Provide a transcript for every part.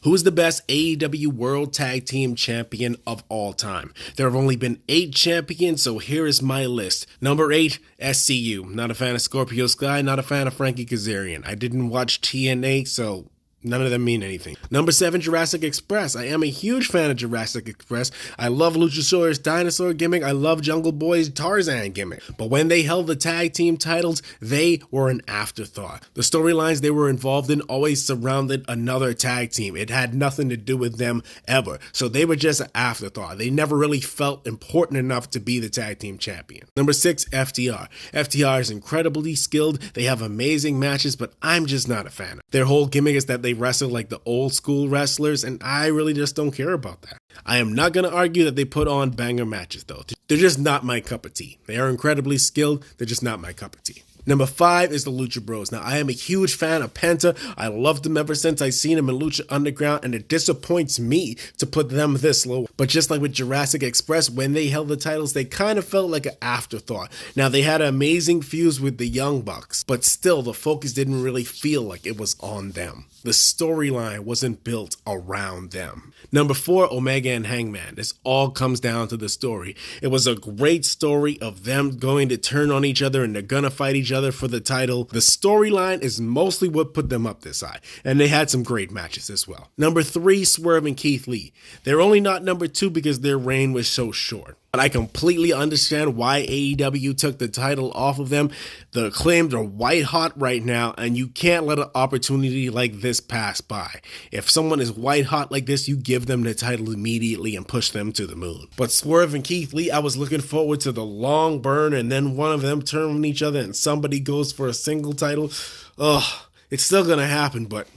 Who's the best AEW World Tag Team Champion of all time? There have only been 8 champions, so here is my list. Number 8, SCU. Not a fan of Scorpio Sky, not a fan of Frankie Kazarian. I didn't watch TNA, so none of them mean anything. Number 7, Jurassic Express. I am a huge fan of Jurassic Express. I love Luchasaurus' dinosaur gimmick. I love Jungle Boy's Tarzan gimmick. But when they held the tag team titles, they were an afterthought. The storylines they were involved in always surrounded another tag team. It had nothing to do with them ever. So they were just an afterthought. They never really felt important enough to be the tag team champion. Number 6, FTR. FTR is incredibly skilled. They have amazing matches, but I'm just not a fan. Their whole gimmick is that they wrestle like the old school wrestlers, and I really just don't care about that. I am not going to argue that they put on banger matches though. They're just not my cup of tea. They are incredibly skilled, they're just not my cup of tea. Number 5 is the Lucha Bros. Now, I am a huge fan of Penta. I loved them ever since I seen them in Lucha Underground, and it disappoints me to put them this low. But just like with Jurassic Express, when they held the titles, they kind of felt like an afterthought. Now, they had an amazing fuse with the Young Bucks, but still, the focus didn't really feel like it was on them. The storyline wasn't built around them. Number 4, Omega and Hangman. This all comes down to the story. It was a great story of them going to turn on each other and they're gonna fight each other for the title. The storyline is mostly what put them up this high, and they had some great matches as well. Number 3, Swerve and Keith Lee. They're only not number 2 because their reign was so short. But I completely understand why AEW took the title off of them. The Acclaimed are white hot right now, and you can't let an opportunity like this pass by. If someone is white hot like this, you give them the title immediately and push them to the moon. But Swerve and Keith Lee, I was looking forward to the long burn, and then one of them turn on each other and somebody goes for a single title. Ugh, it's still gonna happen, but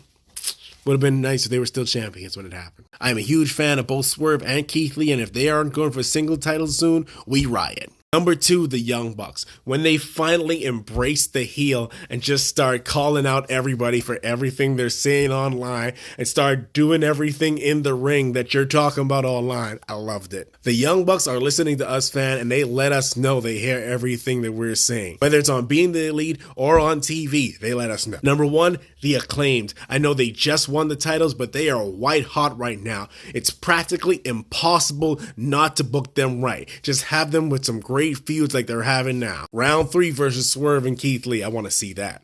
would have been nice if they were still champions when it happened. I am a huge fan of both Swerve and Keith Lee, and if they aren't going for single titles soon, we riot. Number 2, the Young Bucks. When they finally embrace the heel and just start calling out everybody for everything they're saying online and start doing everything in the ring that you're talking about online, I loved it. The Young Bucks are listening to us, fan, and they let us know they hear everything that we're saying. Whether it's on Being the Elite or on TV, they let us know. Number 1, the Acclaimed. I know they just won the titles, but they are white hot right now. It's practically impossible not to book them right. Just have them with some great feuds like they're having now. Round 3 versus Swerve and Keith Lee. I want to see that.